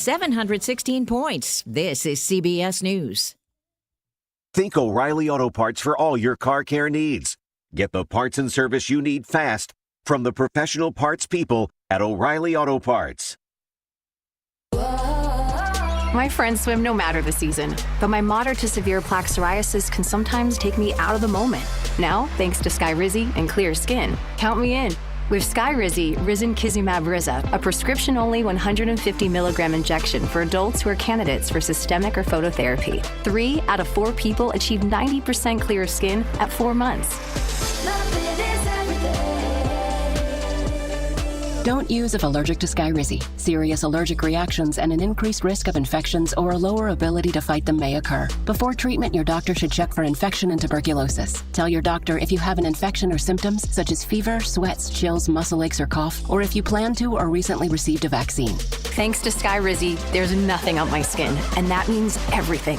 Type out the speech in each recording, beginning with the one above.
716 points. This is CBS News. Think O'Reilly Auto Parts for all your car care needs. Get the parts and service you need fast from the professional parts people at O'Reilly Auto Parts. My friends swim no matter the season, but my moderate to severe plaque psoriasis can sometimes take me out of the moment. Now, thanks to Skyrizi and clear skin, count me in. With Skyrizi, Risankizumab Riza, a prescription-only 150 milligram injection for adults who are candidates for systemic or phototherapy. 3 out of 4 people achieve 90% clear skin at 4 months. Don't use if allergic to Skyrizi. Serious allergic reactions and an increased risk of infections or a lower ability to fight them may occur. Before treatment, your doctor should check for infection and tuberculosis. Tell your doctor if you have an infection or symptoms such as fever, sweats, chills, muscle aches, or cough, or if you plan to or recently received a vaccine. Thanks to Skyrizi, there's nothing on my skin, and that means everything.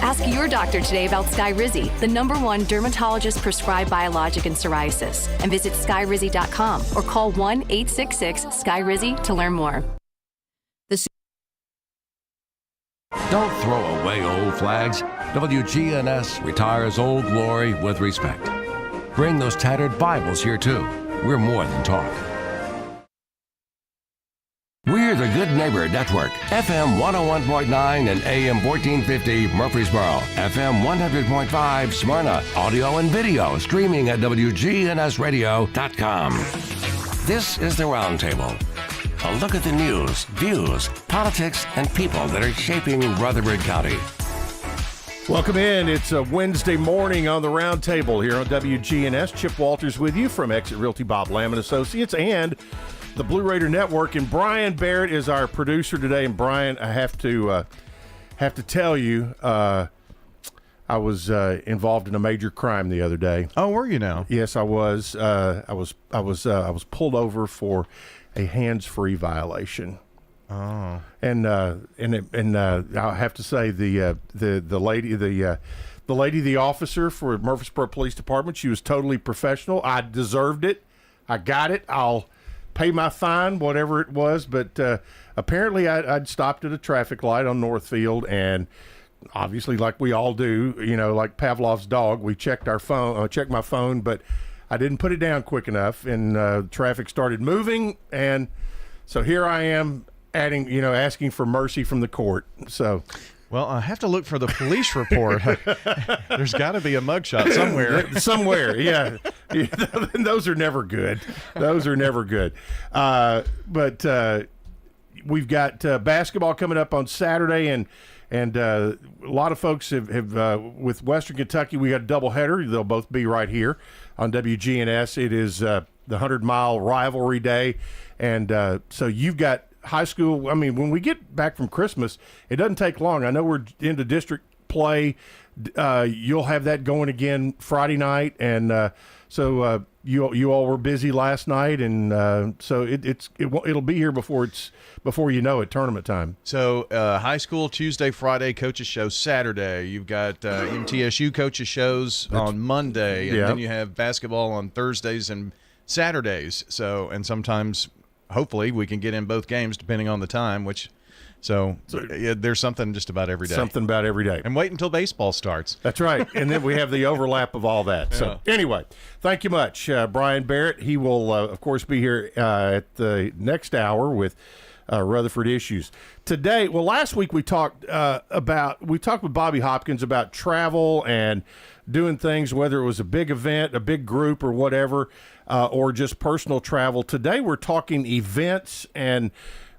Ask your doctor today about Skyrizi, the #1 dermatologist-prescribed biologic in psoriasis, and visit skyrizi.com or call 1-866-SKYRIZI to learn more. Don't throw away old flags. WGNS retires Old Glory with respect. Bring those tattered Bibles here, too. We're more than talk. We're the Good Neighbor Network, FM 101.9 and AM 1450 Murfreesboro, FM 100.5 Smyrna, audio and video streaming at wgnsradio.com. This is the Roundtable. A look at the news, views, politics, and people that are shaping Rutherford County. Welcome in. It's a Wednesday morning on the Roundtable here on WGNS. Chip Walters with you from Exit Realty Bob Lamb & Associates and the Blue Raider Network, and Brian Barrett is our producer today. And Brian, I have to tell you, I was involved in a major crime the other day. Oh, were you now? Yes, I was. I was pulled over for a hands-free violation. Oh, and I'll have to say the officer for Murfreesboro Police Department, she was totally professional. I deserved it. I got it. I'll pay my fine, whatever it was, but apparently I'd stopped at a traffic light on Northfield, and obviously, like we all do, like Pavlov's dog, we checked my phone, but I didn't put it down quick enough, and traffic started moving, and so here I am asking for mercy from the court. So, well, I have to look for the police report. There's got to be a mugshot somewhere. Somewhere, yeah. Those are never good. But we've got basketball coming up on Saturday, and a lot of folks have with Western Kentucky, we got a doubleheader. They'll both be right here on WGNS. It is the 100-mile rivalry day, and so you've got high school. I mean, when we get back from Christmas, it doesn't take long. I know we're into district play. You'll have that going again Friday night, and so you all were busy last night, and so it'll be here before you know it, tournament time. So high school Tuesday, Friday, coaches show Saturday. You've got MTSU coaches shows on Monday, and then you have basketball on Thursdays and Saturdays. So, and sometimes, hopefully, we can get in both games depending on the time, So there's something just about every day. Something about every day. And wait until baseball starts. That's right. And then we have the overlap of all that. So anyway, thank you much, Brian Barrett. He will, of course, be here at the next hour with Rutherford Issues. Today, last week we talked with Bobby Hopkins about travel and doing things, whether it was a big event, a big group, or whatever, or just personal travel. Today we're talking events and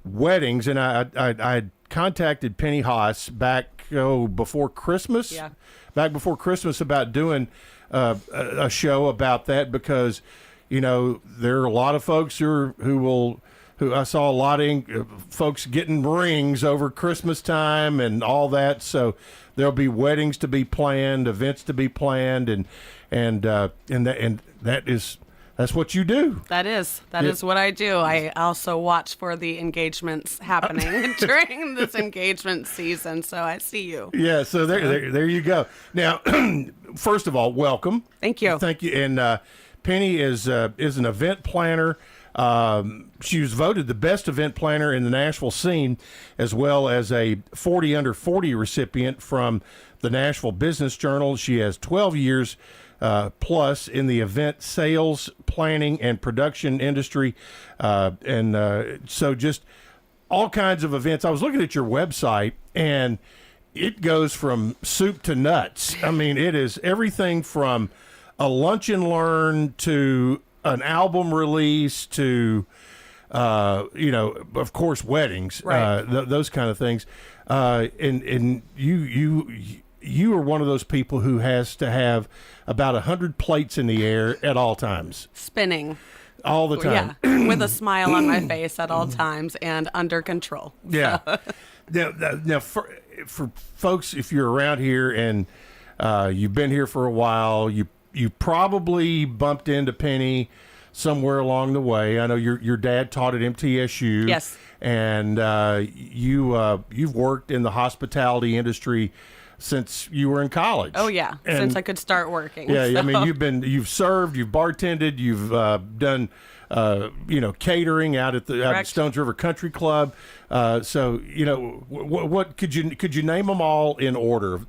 weddings, and I contacted Penny Haas back before Christmas. Yeah. Back before Christmas about doing a show about that, because there are a lot of folks who I saw a lot of folks getting rings over Christmas time and all that. So there'll be weddings to be planned, events to be planned, and that's what you do. That is what I do. I also watch for the engagements happening during this engagement season. So I see you. Yeah. So there you go. Now, first of all, welcome. Thank you. Thank you. And Penny is an event planner. She was voted the best event planner in the Nashville scene, as well as a 40 under 40 recipient from the Nashville Business Journal. She has 12 years plus in the event sales, planning, and production industry. So just all kinds of events. I was looking at your website, and it goes from soup to nuts. I mean, it is everything from a lunch and learn to an album release to, of course, weddings, right. Those kind of things. And you are one of those people who has to have about 100 plates in the air at all times. Spinning. All the time. Yeah, with a smile on my face at all times and under control. Yeah. Now for folks, if you're around here and you've been here for a while, you probably bumped into Penny somewhere along the way. I know your dad taught at MTSU. Yes. And you've worked in the hospitality industry since you were in college. Oh yeah, and, since I could start working. Yeah, so. I mean you've served, you've bartended, you've done catering out at Stones River Country Club. So what could you name them all in order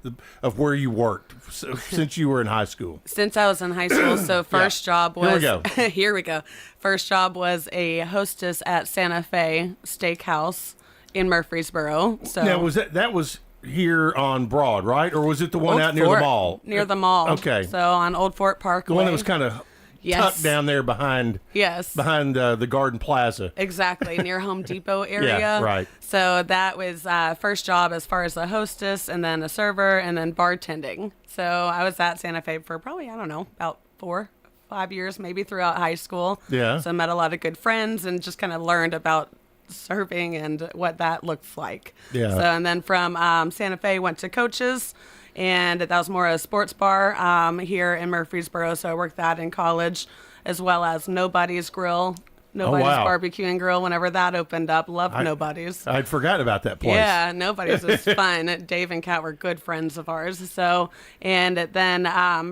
of where you worked since you were in high school? Since I was in high school, so first job was here we go. First job was a hostess at Santa Fe Steakhouse in Murfreesboro. So now that was here on Broad, right? Or was it the one out near the mall? Near the mall. Okay. So on Old Fort Parkway. The one that was kind of tucked down there behind the Garden Plaza. Exactly, near Home Depot area. Yeah, right. So that was first job as far as a hostess, and then a server, and then bartending. So I was at Santa Fe for probably, I don't know, about 4-5 years, maybe throughout high school. Yeah. So I met a lot of good friends and just kind of learned about serving and what that looks like. Yeah. So, and then from Santa Fe, went to Coach's, and that was more a sports bar here in Murfreesboro. So I worked that in college, as well as Nobody's Grill. Nobody's Barbecue and Grill, whenever that opened up. Loved Nobody's. I'd forgotten about that place. Yeah, Nobody's was fun. Dave and Kat were good friends of ours. So, and then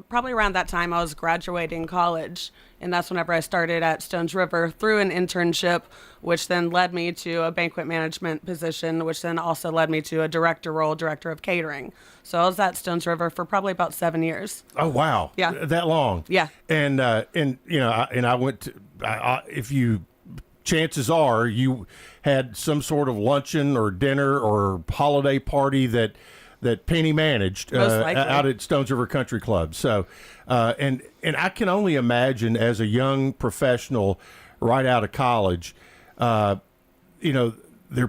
probably around that time I was graduating college, and that's whenever I started at Stones River through an internship, which then led me to a banquet management position, which then also led me to a director role, director of catering. So I was at Stones River for probably about 7 years. Oh wow! Yeah, that long. Yeah. And I went to. Chances are you had some sort of luncheon or dinner or holiday party that Penny managed out at Stones River Country Club. So, and I can only imagine as a young professional right out of college, there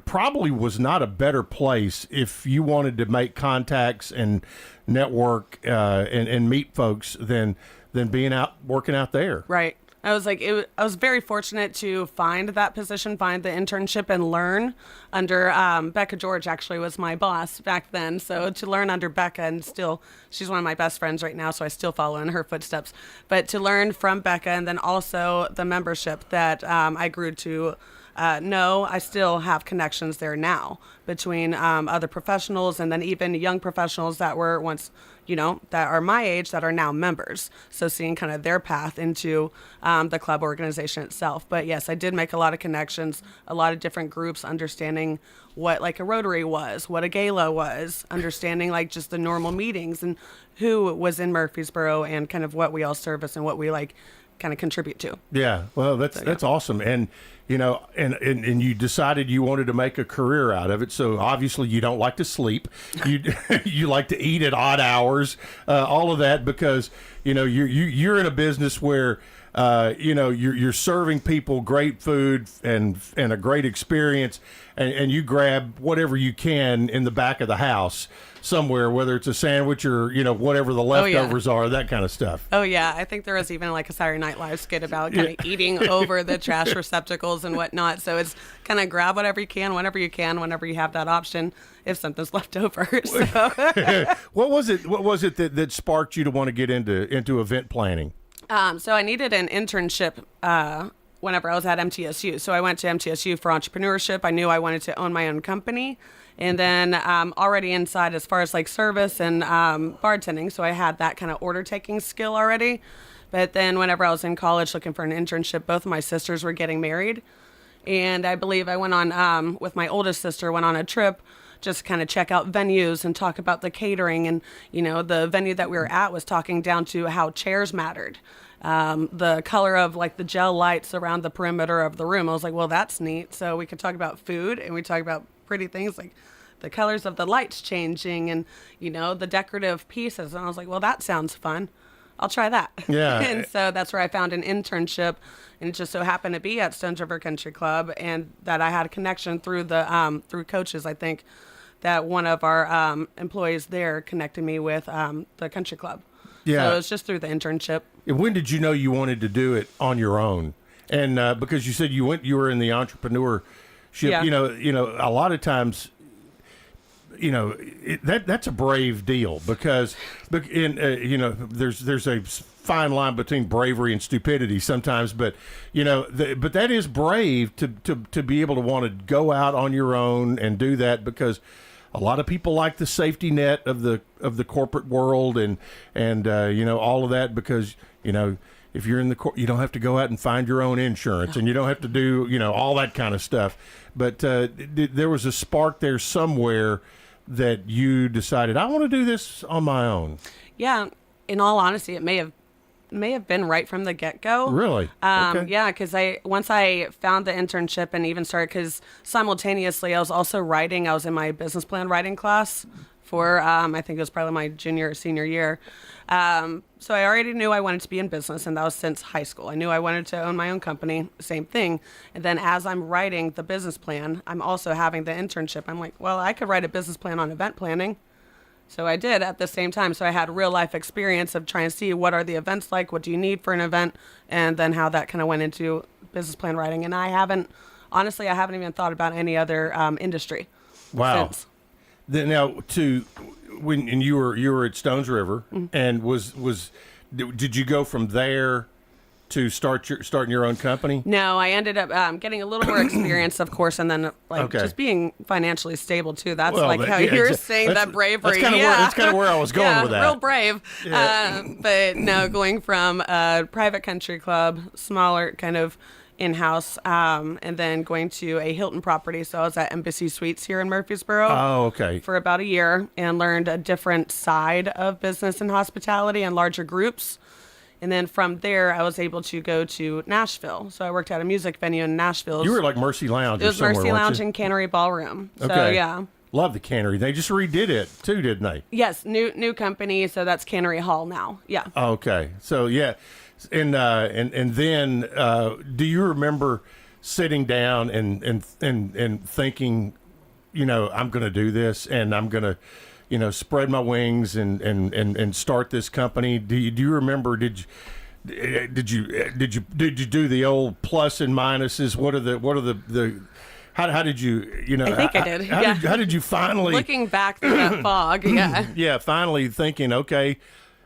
probably was not a better place if you wanted to make contacts and network and meet folks than being out working out there. Right. I was very fortunate to find that position, find the internship, and learn under Becca George. Actually, was my boss back then. So to learn under Becca, and still, she's one of my best friends right now. So I still follow in her footsteps. But to learn from Becca, and then also the membership that I grew to know, I still have connections there now between other professionals, and then even young professionals that were once, that are my age that are now members. So seeing kind of their path into the club organization itself. But yes, I did make a lot of connections, a lot of different groups, understanding what like a Rotary was, what a gala was, understanding like just the normal meetings and who was in Murfreesboro and kind of what we all service and what we like kind of contribute to. Yeah, well, that's awesome. And and you decided you wanted to make a career out of it. So obviously you don't like to sleep. You like to eat at odd hours, all of that, because you're in a business where you're serving people great food and a great experience, and you grab whatever you can in the back of the house somewhere, whether it's a sandwich or whatever the leftovers are, that kind of stuff. Oh yeah, I think there was even like a Saturday Night Live skit about kind of eating over the trash receptacles and whatnot. So it's kind of grab whatever you can, whenever you have that option, if something's left over. So. What was it that sparked you to want to get into event planning? So I needed an internship whenever I was at MTSU. So I went to MTSU for entrepreneurship. I knew I wanted to own my own company. And then already inside as far as like service and bartending. So I had that kind of order taking skill already. But then whenever I was in college looking for an internship, both of my sisters were getting married. And I believe I went on, with my oldest sister, went on a trip just to kind of check out venues and talk about the catering. And, the venue that we were at was talking down to how chairs mattered. The color of like the gel lights around the perimeter of the room. I was like, well, that's neat. So we could talk about food and we talk about pretty things like the colors of the lights changing and, the decorative pieces. And I was like, well, that sounds fun. I'll try that. Yeah. And so that's where I found an internship, and it just so happened to be at Stones River Country Club, and that I had a connection through the through coaches. I think that one of our employees there connected me with the country club. Yeah. So it was just through the internship. When did you know you wanted to do it on your own? And because you said you were in the entrepreneurship, Yeah. A lot of times, that's a brave deal because there's a fine line between bravery and stupidity sometimes, but but that is brave to be able to want to go out on your own and do that, because a lot of people like the safety net of the corporate world and all of that, because if you're in the you don't have to go out and find your own insurance, and you don't have to do all that kind of stuff. But there was a spark there somewhere that you decided, I want to do this on my own. Yeah, in all honesty, it may have been right from the get-go. Really? Okay. Yeah, because once I found the internship and even started, because simultaneously I was also writing. I was in my business plan writing class for I think it was probably my junior or senior year. So I already knew I wanted to be in business, and that was since high school. I knew I wanted to own my own company, same thing. And then as I'm writing the business plan, I'm also having the internship. I'm like, well, I could write a business plan on event planning. So I did at the same time. So I had real life experience of trying to see what are the events like, what do you need for an event, and then how that kind of went into business plan writing. And I haven't even thought about any other industry. Wow. Since. Now, when you were at Stones River, Mm-hmm. and did you go from there to starting your own company? No, I ended up getting a little more experience, of course, and then Okay. just being financially stable too. That's Well, how yeah, you're saying that bravery. That's kind of where I was going with that. Real brave. Yeah. But no, going from a private country club, smaller kind of in-house, and then going to a Hilton property. So I was at Embassy Suites here in Murfreesboro. Oh, okay. For about a year, and learned a different side of business and hospitality and larger groups. And then from there, I was able to go to Nashville. So I worked at a music venue in Nashville. You were like Mercy Lounge. It was somewhere, Mercy weren't Lounge you? and Cannery Ballroom. So Okay. yeah. Love the Cannery. They just redid it too, didn't they? Yes, new company. So that's Cannery Hall now. Yeah. Okay. So yeah, and then do you remember sitting down and thinking, I'm going to do this, and I'm going to, spread my wings and start this company? Do you remember? Did you do the old plus and minuses? What are the how did you I think I did. Yeah. How did you finally Looking back through that fog? Yeah. Yeah, finally thinking, okay,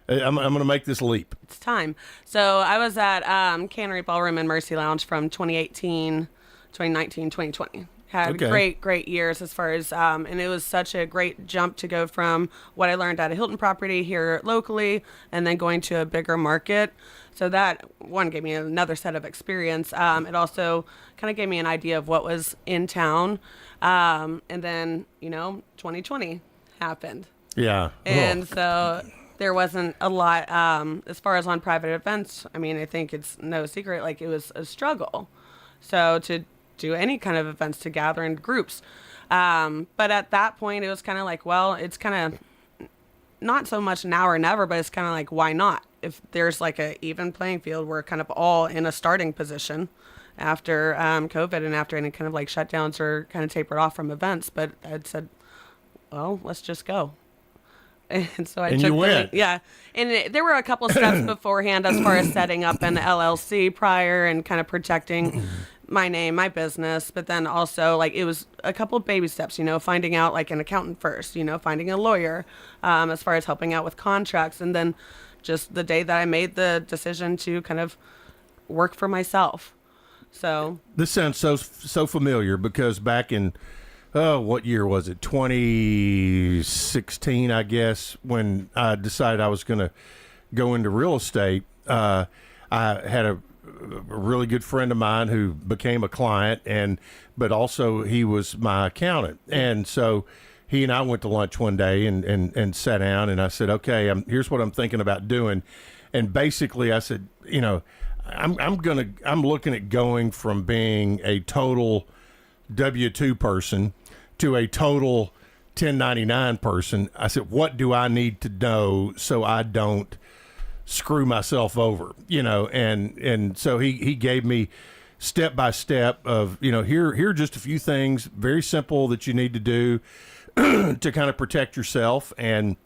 I'm going to make this leap. It's time. So I was at Cannery Ballroom and Mercy Lounge from 2018, 2019, 2020. Had Okay. great years as far as, and it was such a great jump to go from what I learned at a Hilton property here locally and then going to a bigger market. So that, one, gave me another set of experience. It also kind of gave me an idea of what was in town. And then, 2020 happened. Yeah. And so there wasn't a lot as far as on private events. I mean, I think it's no secret, like it was a struggle. So to do any kind of events, to gather in groups. But at that point, it was kind of like, well, it's kind of not so much now or never, but it's kind of like, why not? If there's like a even playing field, we're kind of all in a starting position after COVID and after any kind of like shutdowns or kind of tapered off from events. But I'd said, well, let's just go. And so I And took you went. yeah. And there were a couple steps beforehand as far as setting up an LLC prior and kind of protecting my name, my business. But then also like it was a couple of baby steps, finding out like an accountant first, finding a lawyer as far as helping out with contracts. And then just the day that I made the decision to kind of work for myself. So this sounds so familiar because back in, what year was it? 2016, I guess, when I decided I was going to go into real estate. I had a really good friend of mine who became a client, but also he was my accountant. And so he and I went to lunch one day and sat down, and I said, okay, here's what I'm thinking about doing. And basically I said, I'm looking at going from being a total W-2 person to a total 1099 person. I said, what do I need to know so I don't screw myself over, and so he gave me step by step of, here are just a few things, very simple, that you need to do to kind of protect yourself. And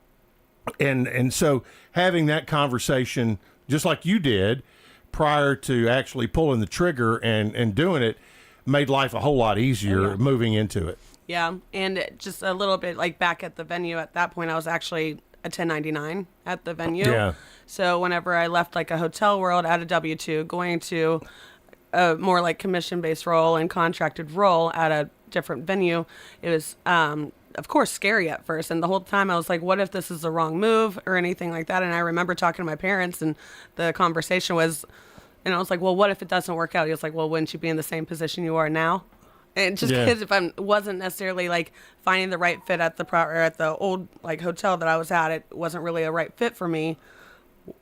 so having that conversation, just like you did, prior to actually pulling the trigger and doing it, made life a whole lot easier moving into it. Yeah. And just a little bit like back at the venue at that point, I was actually a 1099 at the venue. Yeah. So whenever I left like a hotel world at a W-2, going to a more like commission-based role and contracted role at a different venue, it was, of course, scary at first. And the whole time I was like, what if this is the wrong move or anything like that? And I remember talking to my parents, and the conversation was, and I was like, well, what if it doesn't work out? He was like, well, wouldn't you be in the same position you are now? And just because if I wasn't necessarily like finding the right fit at the old like hotel that I was at, it wasn't really a right fit for me.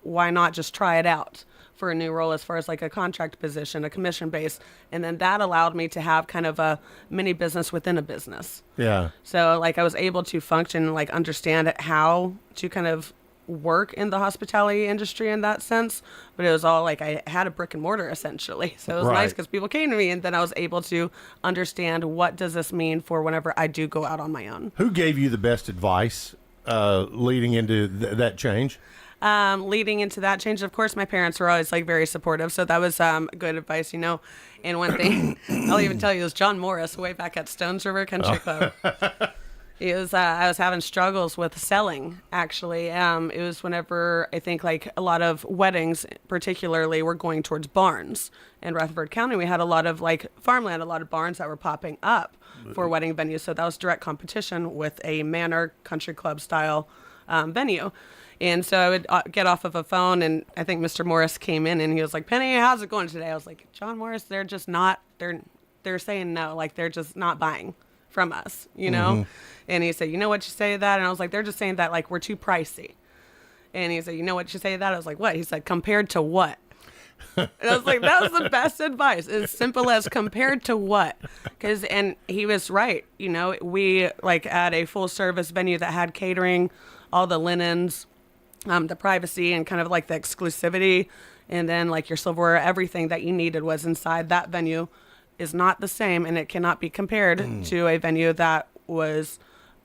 Why not just try it out for a new role as far as like a contract position, a commission base? And then that allowed me to have kind of a mini business within a business. Yeah. So like I was able to function and like understand how to kind of work in the hospitality industry in that sense, but it was all like I had a brick and mortar essentially, so it was nice because people came to me, and then I was able to understand what does this mean for whenever I do go out on my own. Who gave you the best advice leading into that change? Leading into that change, of course, my parents were always like very supportive, so that was good advice, And one thing I'll even tell you is John Morris, way back at Stones River Country Club. It was I was having struggles with selling, actually. It was whenever I think like a lot of weddings particularly were going towards barns. In Rutherford County, we had a lot of like farmland, a lot of barns that were popping up for wedding venues. So that was direct competition with a manor country club style venue. And so I would get off of a phone, and I think Mr. Morris came in, and he was like, Penny, how's it going today? I was like, John Morris, they're just not, they're saying no, like they're just not buying from us, Mm-hmm. And he said, you know what you say to that? And I was like, they're just saying that like we're too pricey. And he said, you know what you say to that? I was like, what? He said, compared to what? And I was like, that was the best advice. As simple as compared to what? And he was right. We like at a full service venue that had catering, all the linens, the privacy and kind of like the exclusivity. And then like your silverware, everything that you needed was inside that venue is not the same. And it cannot be compared to a venue that was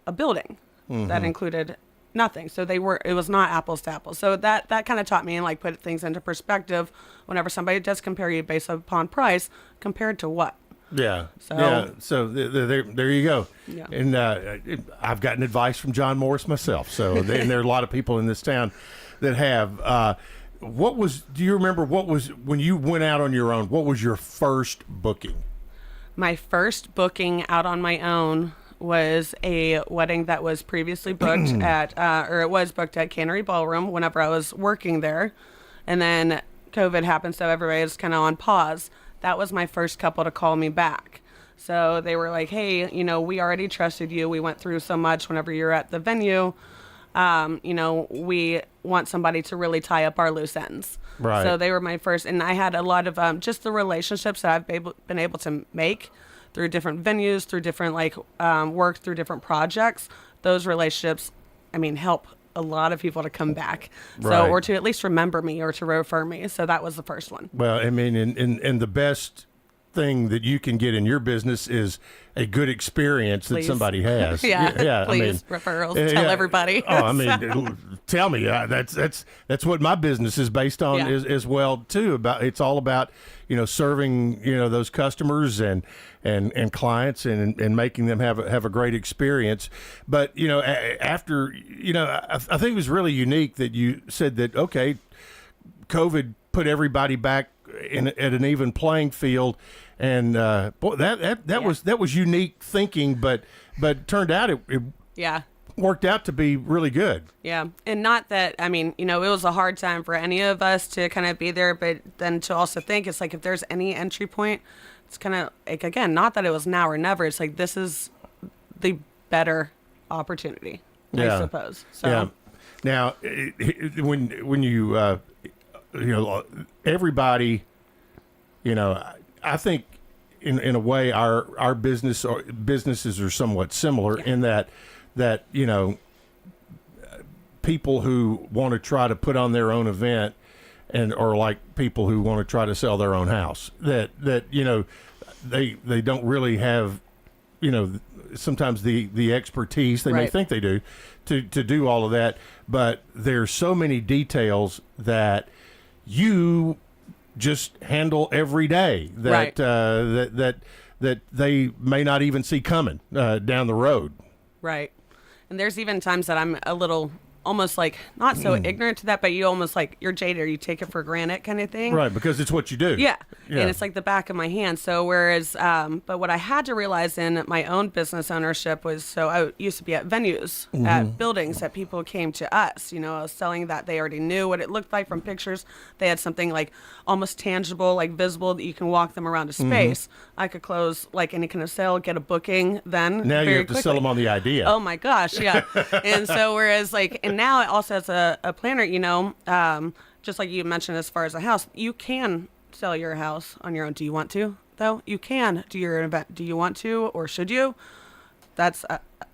a building that included nothing. So it was not apples to apples. So that kind of taught me and like put things into perspective whenever somebody does compare you based upon price, compared to what? Yeah. So there you go. Yeah. And I've gotten advice from John Morris myself. So and there are a lot of people in this town that have. Do you remember when you went out on your own, what was your first booking? My first booking out on my own was a wedding that was previously booked it was booked at Cannery Ballroom whenever I was working there. And then COVID happened, so everybody was kind of on pause. That was my first couple to call me back. So they were like, hey, we already trusted you. We went through so much whenever you're at the venue. We want somebody to really tie up our loose ends. Right. So they were my first, and I had a lot of just the relationships that I've been able to make through different venues, through different work, through different projects. Those relationships, help a lot of people to come back. So, or to at least remember me or to refer me. So that was the first one. Well, and the best thing that you can get in your business is a good experience that somebody has. Yeah, please, referrals, tell everybody. Tell me. That's what my business is based on as well too. It's all about serving those customers and clients and making them have a great experience. But after I think it was really unique that you said that COVID put everybody back at an even playing field, and that was unique thinking, but turned out it worked out to be really good. Yeah. And not that, I mean, it was a hard time for any of us to kind of be there, but then to also think it's like if there's any entry point, it's kind of like, again, not that it was now or never. It's like this is the better opportunity, I suppose. So. Yeah. Now, when you, everybody, I think in a way our businesses are somewhat similar in that people who want to try to put on their own event or like people who want to try to sell their own house that they don't really have sometimes the expertise they may think they do to do all of that, but there's so many details that you just handle every day that that they may not even see coming down the road. Right. And there's even times that I'm a little almost like not so ignorant to that, but you almost like you're jaded or you take it for granted kind of thing. Right, because it's what you do. Yeah. And it's like the back of my hand. So whereas, but what I had to realize in my own business ownership was, so I used to be at venues, at buildings that people came to us, I was selling that they already knew what it looked like from pictures. They had something like almost tangible, like visible that you can walk them around a space. I could close like any kind of sale, get a booking then. Now you have to quickly. sell them on the idea. Oh my gosh. Yeah. And so whereas like, and now also as a planner, just like you mentioned as far as a house, you can sell your house on your own. Do you want to, though? You can do your event. Do you want to or should you? That's,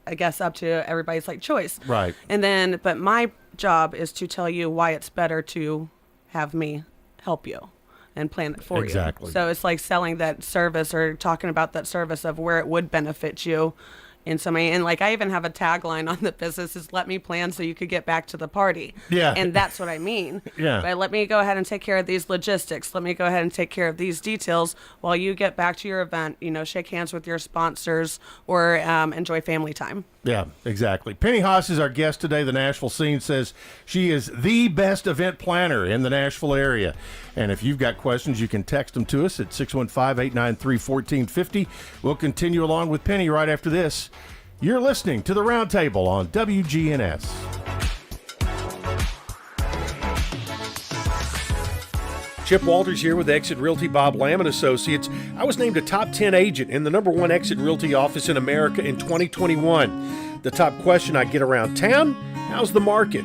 I guess, up to everybody's like choice. Right. And then, but my job is to tell you why it's better to have me help you and plan it for you. Exactly. So it's like selling that service or talking about that service of where it would benefit you in so many, and like I even have a tagline on the business is "Let me plan so you could get back to the party." Yeah, and that's what I mean. Yeah, but let me go ahead and take care of these logistics. Let me go ahead and take care of these details while you get back to your event. Shake hands with your sponsors or enjoy family time. Yeah, exactly. Penny Haas is our guest today. The Nashville Scene says she is the best event planner in the Nashville area. And if you've got questions, you can text them to us at 615-893-1450. We'll continue along with Penny right after this. You're listening to the Roundtable on WGNS. Chip Walters here with Exit Realty Bob Lamb & Associates. I was named a top 10 agent in the #1 Exit Realty office in America in 2021. The top question I get around town, how's the market?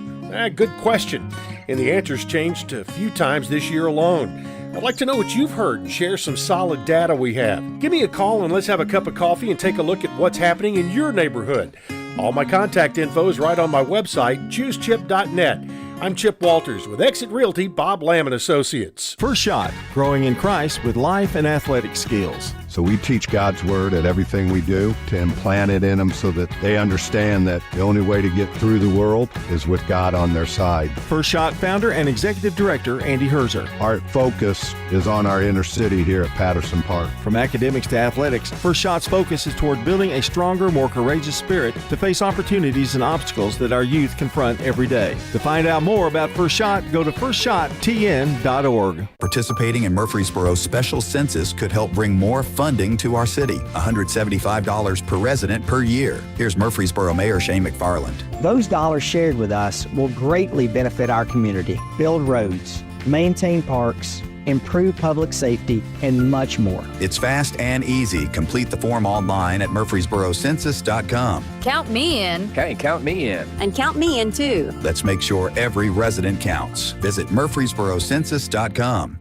Good question. And the answer's changed a few times this year alone. I'd like to know what you've heard and share some solid data we have. Give me a call and let's have a cup of coffee and take a look at what's happening in your neighborhood. All my contact info is right on my website, choosechip.net. I'm Chip Walters with Exit Realty Bob Lamb & Associates. First Shot, growing in Christ with life and athletic skills. So we teach God's Word at everything we do to implant it in them so that they understand that the only way to get through the world is with God on their side. First Shot founder and executive director Andy Herzer. Our focus is on our inner city here at Patterson Park. From academics to athletics, First Shot's focus is toward building a stronger, more courageous spirit to face opportunities and obstacles that our youth confront every day. To find out more about First Shot, go to firstshottn.org. Participating in Murfreesboro's special census could help bring more funding to our city, $175 per resident per year. Here's Murfreesboro Mayor Shane McFarland. Those dollars shared with us will greatly benefit our community, build roads, maintain parks, improve public safety, and much more. It's fast and easy. Complete the form online at murfreesborocensus.com. Count me in. Okay, count me in. And count me in too. Let's make sure every resident counts. Visit murfreesborocensus.com.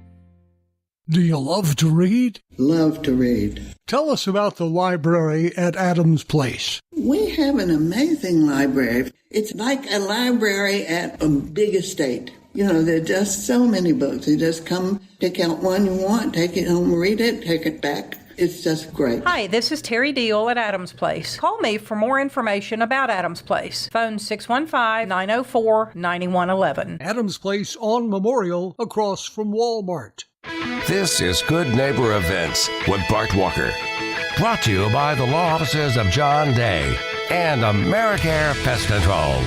Do you love to read? Love to read. Tell us about the library at Adams Place. We have an amazing library. It's like a library at a big estate. There are just so many books. You just come, pick out one you want, take it home, read it, take it back. It's just great. Hi, this is Terry Deal at Adams Place. Call me for more information about Adams Place. Phone 615-904-9111. Adams Place on Memorial, across from Walmart. This is Good Neighbor Events with Bart Walker. Brought to you by the law offices of John Day and AmeriCare Pest Control.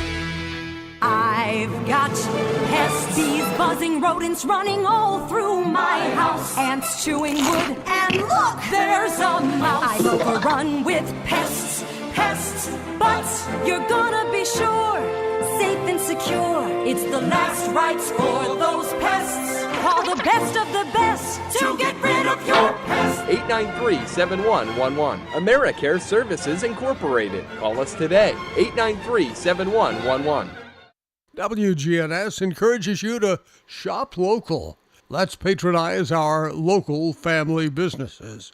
I've got pests, bees, buzzing rodents running all through my house. Ants chewing wood, and look, there's a mouse. I'm overrun with pests. pests. But you're gonna be sure, safe and secure. It's the last rites for those pests. Call the best of the best to get rid of your pests. 893-7111. AmeriCare Services Incorporated. Call us today. 893-7111. WGNS encourages you to shop local. Let's patronize our local family businesses.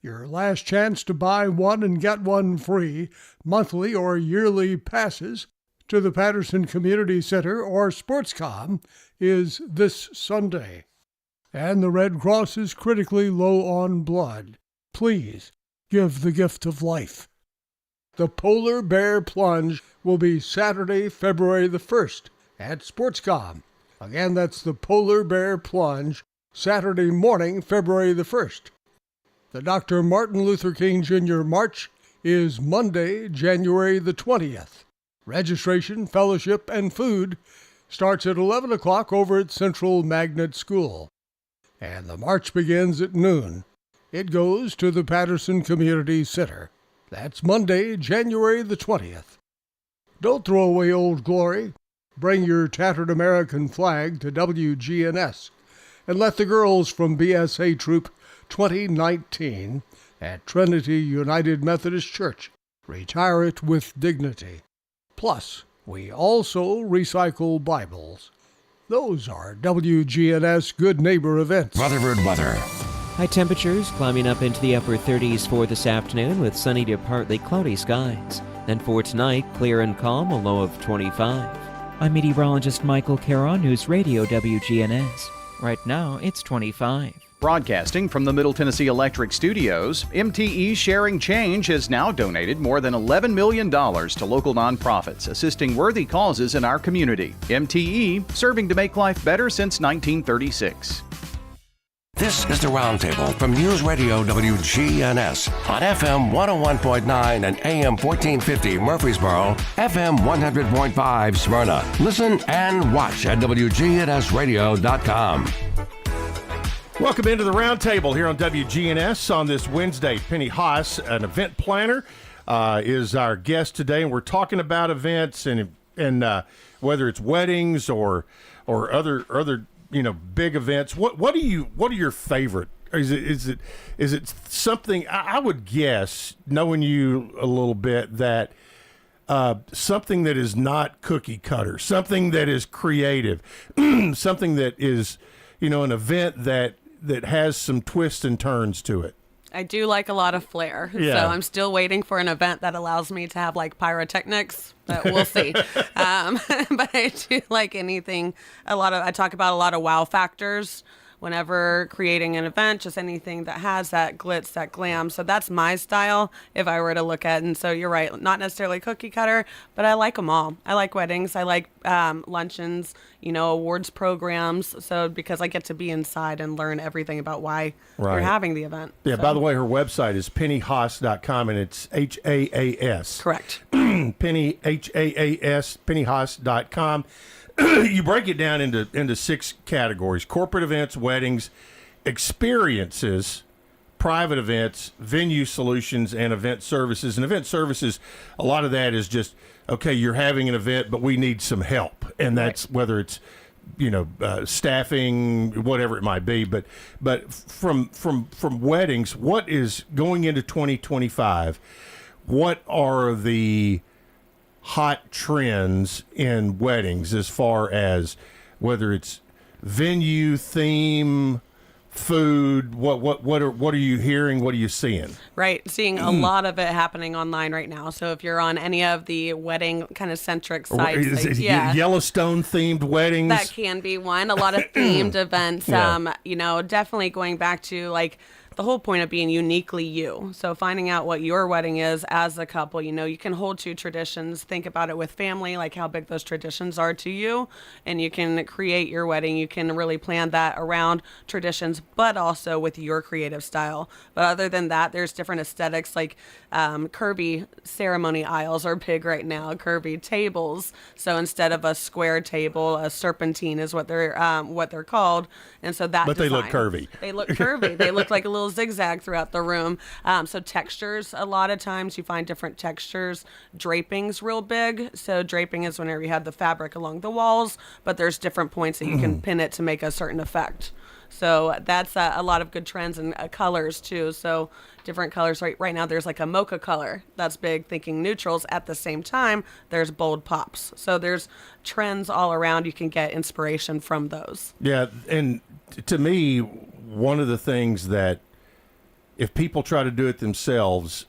Your last chance to buy one and get one free monthly or yearly passes to the Patterson Community Center or SportsCom is this Sunday. And the Red Cross is critically low on blood. Please give the gift of life. The Polar Bear Plunge will be Saturday, February the 1st at SportsCom. Again, that's the Polar Bear Plunge, Saturday morning, February the 1st. The Dr. Martin Luther King Jr. March is Monday, January the 20th. Registration, fellowship, and food starts at 11 o'clock over at Central Magnet School. And the march begins at noon. It goes to the Patterson Community Center. That's Monday, January the 20th. Don't throw away Old Glory. Bring your tattered American flag to WGNS and let the girls from BSA Troop 2019 at Trinity United Methodist Church retire it with dignity. Plus, we also recycle Bibles. Those are WGNS Good Neighbor events. Rutherford weather. High temperatures climbing up into the upper 30s for this afternoon with sunny to partly cloudy skies. Then for tonight, clear and calm, a low of 25. I'm meteorologist Michael Caron, News Radio WGNS. Right now, it's 25. Broadcasting from the Middle Tennessee Electric Studios, MTE Sharing Change has now donated more than $11 million to local nonprofits assisting worthy causes in our community. MTE, serving to make life better since 1936. This is the Roundtable from News Radio WGNS on FM 101.9 and AM 1450 Murfreesboro, FM 100.5 Smyrna. Listen and watch at wgnsradio.com. Welcome into the Roundtable here on WGNS on this Wednesday. Penny Haas, an event planner, is our guest today, and we're talking about events and whether it's weddings or other big events. What are your favorite? Is it something? I would guess, knowing you a little bit, that something that is not cookie cutter, something that is creative, something that is an event that has some twists and turns to it. I do like a lot of flair. Yeah. So I'm still waiting for an event that allows me to have like pyrotechnics, but we'll see. But I do like anything. I talk about a lot of wow factors whenever creating an event, just anything that has that glitz, that glam. So that's my style if I were to look at. And so you're right, not necessarily cookie cutter, but I like them all. I like weddings. I like luncheons, awards programs. So because I get to be inside and learn everything about why you're having the event. Yeah, so. By the way, her website is pennyhaas.com, and it's Haas. Correct. Penny, Haas, pennyhaas.com. You break it down into 6 categories: corporate events, weddings, experiences, private events, venue solutions, and event services. And event services, a lot of that is just, okay, you're having an event, but we need some help. And that's whether it's, staffing, whatever it might be. But from weddings, what is going into 2025? What are the hot trends in weddings as far as whether it's venue, theme, food? What are you hearing? What are you seeing? Right, seeing a lot of it happening online right now. So if you're on any of the wedding kind of centric sites, Yellowstone themed weddings, that can be one. A lot of themed events. Definitely going back to like the whole point of being uniquely you. So finding out what your wedding is as a couple, you can hold to traditions, think about it with family, like how big those traditions are to you, and you can create your wedding. You can really plan that around traditions, but also with your creative style. But other than that, there's different aesthetics, like curvy ceremony aisles are big right now, curvy tables. So instead of a square table, a serpentine is what they're called. And so that But design, they look curvy. They look curvy. They look like a little little zigzag throughout the room. So textures, a lot of times you find different textures. Draping's real big. So draping is whenever you have the fabric along the walls, but there's different points that you can pin it to make a certain effect. So that's a lot of good trends and colors too. So different colors. Right now there's like a mocha color that's big, thinking neutrals. At the same time, there's bold pops. So there's trends all around. You can get inspiration from those. Yeah, and to me, one of the things that if people try to do it themselves,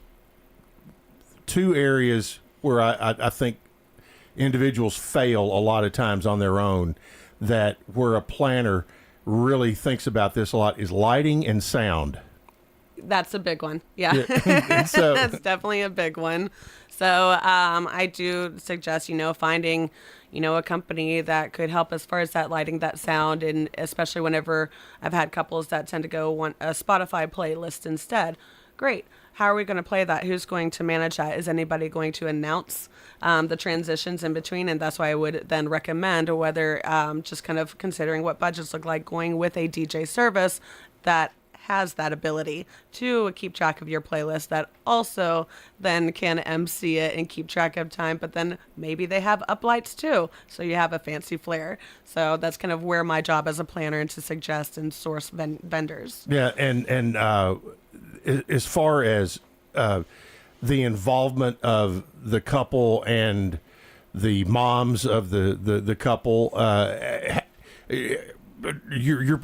two areas where I think individuals fail a lot of times on their own, that where a planner really thinks about this a lot, is lighting and sound. That's a big one. Yeah. So, that's definitely a big one. So I do suggest, finding, a company that could help as far as that lighting, that sound, and especially whenever I've had couples that tend to go want a Spotify playlist instead. Great. How are we going to play that? Who's going to manage that? Is anybody going to announce the transitions in between? And that's why I would then recommend, whether just kind of considering what budgets look like, going with a DJ service that has that ability to keep track of your playlist, that also then can MC it and keep track of time, but then maybe they have uplights too, so you have a fancy flare. So that's kind of where my job as a planner, and to suggest and source vendors. Yeah, and as far as the involvement of the couple and the moms of the couple,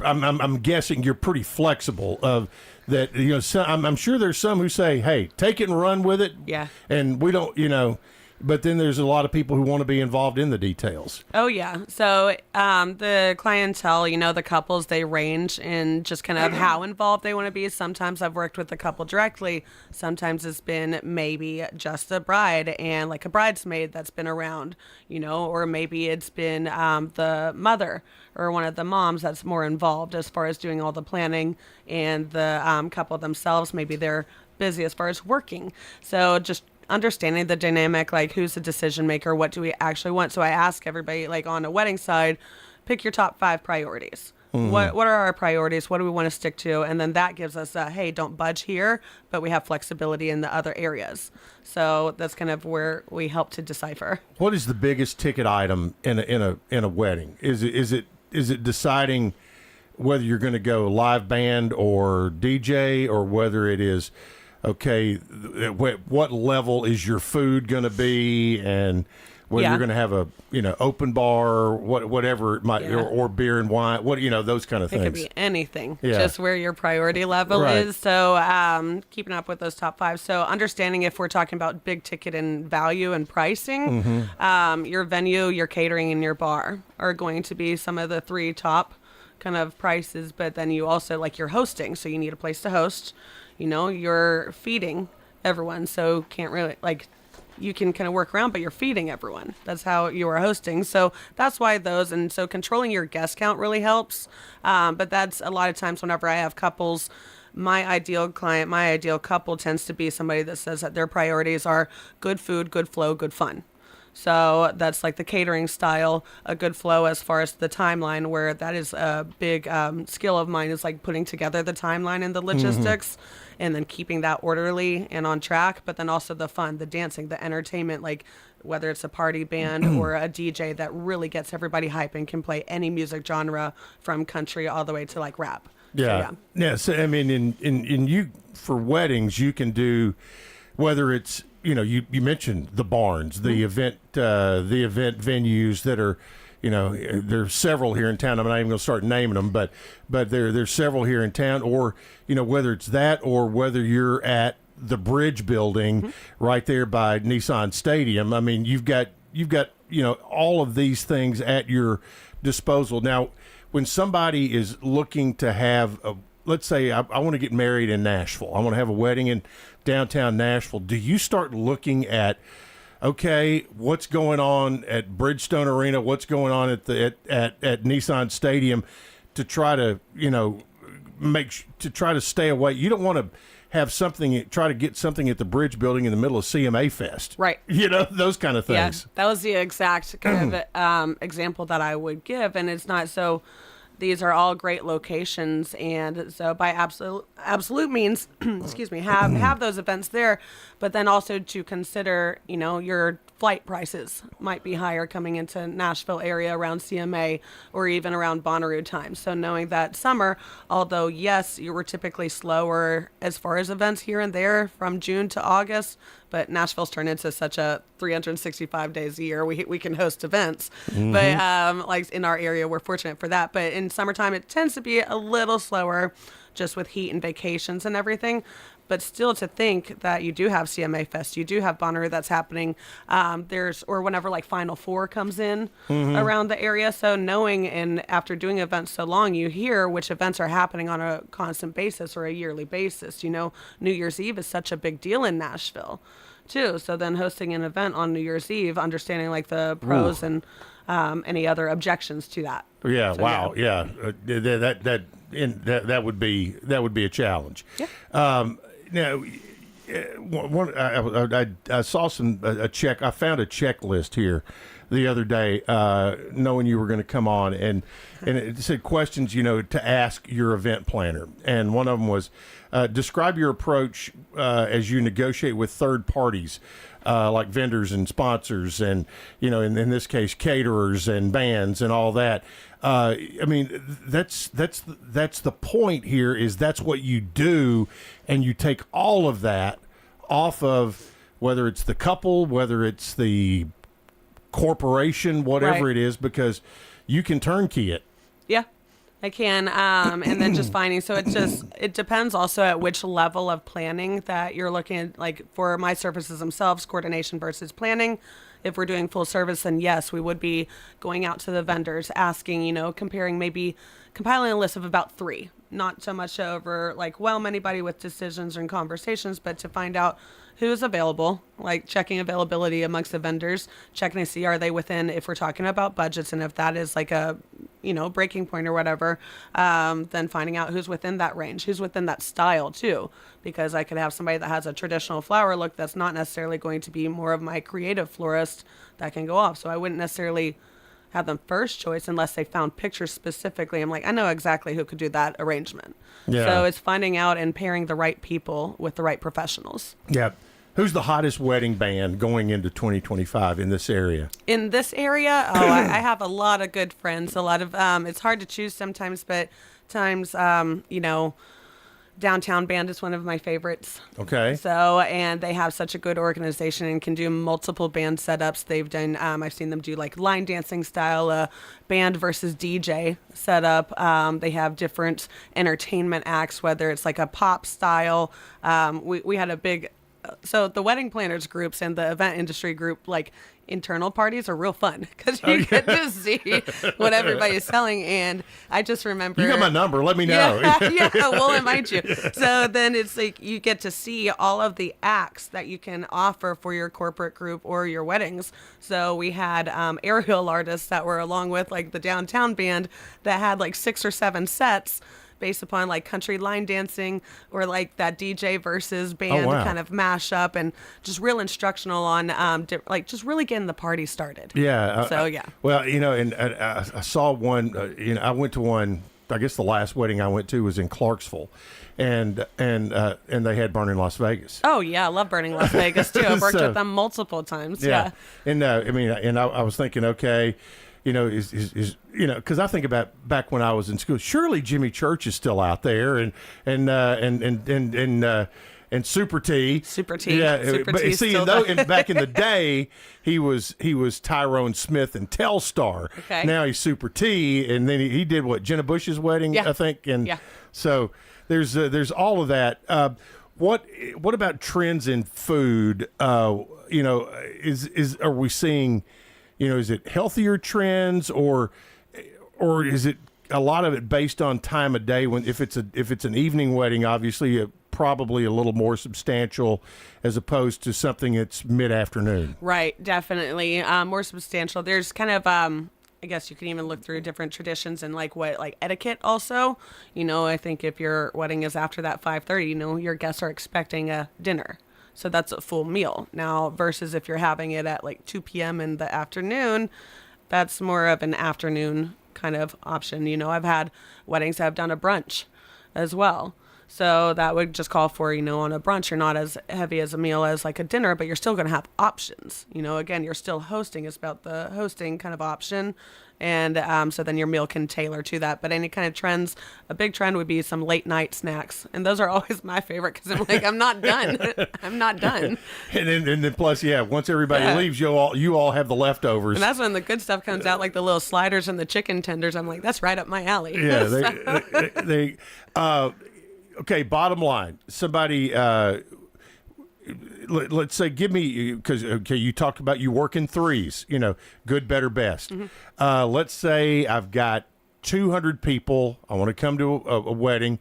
I'm guessing you're pretty flexible of that. I'm sure there's some who say, "Hey, take it and run with it." Yeah. And we don't, but then there's a lot of people who want to be involved in the details. Oh, yeah. So the clientele, the couples, they range in just kind of how involved they want to be. Sometimes I've worked with the couple directly. Sometimes it's been maybe just a bride and like a bridesmaid that's been around, or maybe it's been the mother or one of the moms that's more involved as far as doing all the planning, and the couple themselves, maybe they're busy as far as working. So just understanding the dynamic, like who's the decision maker, what do we actually want. So I ask everybody, like on a wedding side, pick your top 5 priorities. What are our priorities? What do we want to stick to? And then that gives us hey, don't budge here, but we have flexibility in the other areas. So that's kind of where we help to decipher. What is the biggest ticket item in a wedding? Is it deciding whether you're going to go live band or DJ, or whether it is, okay, what level is your food going to be, and whether you're going to have a open bar, whatever it might, or beer and wine, those kind of things. It could be anything, just where your priority level is. So keeping up with those top 5. So understanding if we're talking about big ticket and value and pricing, your venue, your catering, and your bar are going to be some of the 3 top kind of prices. But then you also, like, your hosting, so you need a place to host. You're feeding everyone, so can't really, you can kind of work around, but you're feeding everyone. That's how you are hosting. So that's why and so controlling your guest count really helps. But that's a lot of times whenever I have couples, my ideal client, my ideal couple tends to be somebody that says that their priorities are good food, good flow, good fun. So that's like the catering style, a good flow as far as the timeline, where that is a big skill of mine, is like putting together the timeline and the logistics, and then keeping that orderly and on track. But then also the fun, the dancing, the entertainment, like whether it's a party band or a DJ that really gets everybody hype and can play any music genre from country all the way to like rap. Yeah. So I mean, in you, for weddings, you can do, whether it's, you mentioned the barns, the event venues that are, there's several here in town. I'm not even going to start naming them, but there's several here in town. Or, whether it's that, or whether you're at the Bridge building right there by Nissan Stadium. I mean, you've got all of these things at your disposal. Now, when somebody is looking to have let's say I want to get married in Nashville, I want to have a wedding in downtown Nashville, do you start looking at, okay, what's going on at Bridgestone Arena, what's going on at Nissan Stadium, to try to try to stay away? You don't want to have try to get something at the Bridge building in the middle of CMA Fest, right? Those kind of things. Yeah, that was the exact kind of example that I would give. And it's not so these are all great locations, and so by absolute means, excuse me, have those events there, but then also to consider, your flight prices might be higher coming into Nashville area around CMA or even around Bonnaroo time. So knowing that summer, although yes, you were typically slower as far as events here and there from June to August, but Nashville's turned into such a 365 days a year. We can host events, but like in our area, we're fortunate for that. But in summertime, it tends to be a little slower, just with heat and vacations and everything. But still, to think that you do have CMA Fest, you do have Bonnaroo that's happening. Or whenever like Final Four comes in around the area. So knowing, and after doing events so long, you hear which events are happening on a constant basis or a yearly basis. New Year's Eve is such a big deal in Nashville, too. So then hosting an event on New Year's Eve, understanding like the pros and any other objections to that. Yeah. So, wow. Yeah. That would be a challenge. Yeah. Now, I saw a check. I found a checklist here the other day, knowing you were going to come on, and it said questions, to ask your event planner. And one of them was, describe your approach as you negotiate with third parties, like vendors and sponsors, and in this case, caterers and bands and all that. I mean, that's the point here. Is that's what you do, and you take all of that off of whether it's the couple, whether it's the corporation, whatever it is, because you can turnkey it. Yeah, I can. And then just finding, so it depends also at which level of planning that you're looking at. Like for my services themselves, coordination versus planning. If we're doing full service, then yes, we would be going out to the vendors, asking, comparing, maybe compiling a list of about 3. Not so much over anybody with decisions and conversations, but to find out who's available, like checking availability amongst the vendors, checking to see are they within, if we're talking about budgets, and if that is like a, breaking point or whatever, then finding out who's within that range, who's within that style too, because I could have somebody that has a traditional flower look that's not necessarily going to be more of my creative florist that can go off. So I wouldn't necessarily have them first choice unless they found pictures specifically. I'm like, I know exactly who could do that arrangement. Yeah. So it's finding out and pairing the right people with the right professionals. Yeah. Who's the hottest wedding band going into 2025 in this area? In this area? Oh, I have a lot of good friends. A lot of, it's hard to choose sometimes, but times, Downtown Band is one of my favorites. Okay. So, and they have such a good organization and can do multiple band setups. They've done, I've seen them do like line dancing style, band versus DJ setup. They have different entertainment acts, whether it's like a pop style. We had a big, so the wedding planners groups and the event industry group, like internal parties are real fun because you get to see what everybody's selling. And I just remember, you got my number, let me know. Yeah, we'll invite you. So then it's like you get to see all of the acts that you can offer for your corporate group or your weddings. So we had aerial artists that were along with like the Downtown Band that had like 6 or 7 sets based upon like country line dancing or like that DJ versus band kind of mashup, and just real instructional on like just really getting the party started. Yeah. So yeah. Well, and I saw one. I went to one. I guess the last wedding I went to was in Clarksville, and they had Burning Las Vegas. Oh yeah, I love Burning Las Vegas too. I've worked with them multiple times. Yeah. And I was thinking, okay. Because I think about back when I was in school. Surely Jimmy Church is still out there, and Super T. Super T. Yeah, Super but T see, still back in the day, he was Tyrone Smith and Telstar. Okay. Now he's Super T, and then he did what, Jenna Bush's wedding, I think, and so there's all of that. What about trends in food? Are we seeing? Is it healthier trends, or is it a lot of it based on time of day? When if it's an evening wedding, obviously probably a little more substantial as opposed to something that's mid-afternoon. Right, definitely more substantial. There's kind of I guess you can even look through different traditions and like etiquette also. I think if your wedding is after that 5:30, your guests are expecting a dinner. So that's a full meal. Now, versus if you're having it at like 2 p.m. in the afternoon, that's more of an afternoon kind of option. You know, I've had weddings that have done a brunch as well. So that would just call for, you know, on a brunch, you're not as heavy as a meal as like a dinner, but you're still going to have options. You know, again, you're still hosting. It's about the hosting kind of option. And so then your meal can tailor to that. But any kind of trends, a big trend would be some late night snacks. And those are always my favorite because I'm like, I'm not done. I'm not done. And then plus, once everybody leaves, you all have the leftovers. And that's when the good stuff comes out, like the little sliders and the chicken tenders. I'm like, that's right up my alley. Yeah, okay, bottom line. Somebody, let's say, give me, because you talked about you work in threes, you know, good, better, best. Mm-hmm. Let's say I've got 200 people. I want to come to a wedding.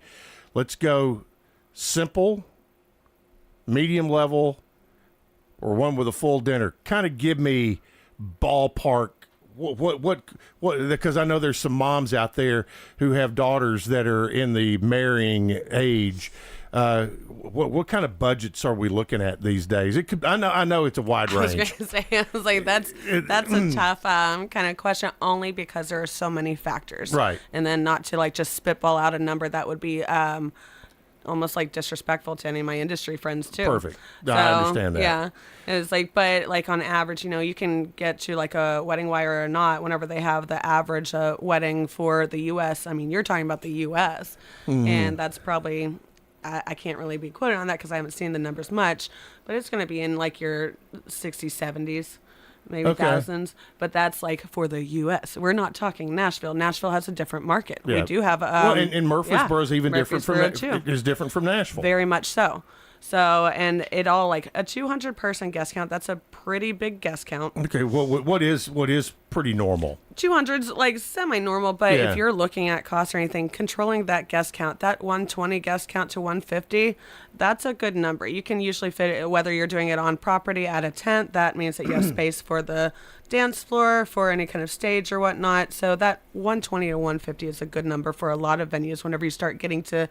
Let's go simple, medium level, or one with a full dinner. Kind of give me ballpark. What? Because I know there's some moms out there who have daughters that are in the marrying age. What kind of budgets are we looking at these days? It could. I know it's a wide range. I was going to say, I was like, that's a tough kind of question, only because there are so many factors, right? And then not to like just spitball out a number that would be almost like disrespectful to any of my industry friends too. Perfect. No, I understand that. Yeah. It's like, but like on average, you know, you can get to like a Wedding Wire or not, whenever they have the average wedding for the U.S. I mean, you're talking about the U.S. And that's probably, I can't really be quoted on that because I haven't seen the numbers much, but it's going to be in like your 60s, 70s. Maybe thousands, but that's like for the U.S. We're not talking Nashville. Nashville has a different market. Yeah. We do have and Murfreesboro is even different from Nashville. Very much so. So, and it all like a 200 person guest count. That's a pretty big guest count. Okay, well, what is pretty normal? 200's like semi-normal, but if you're looking at costs or anything, controlling that guest count, that 120 guest count to 150, that's a good number. You can usually fit it, whether you're doing it on property at a tent, that means that you have space for the dance floor, for any kind of stage or whatnot. So that 120 to 150 is a good number for a lot of venues whenever you start getting to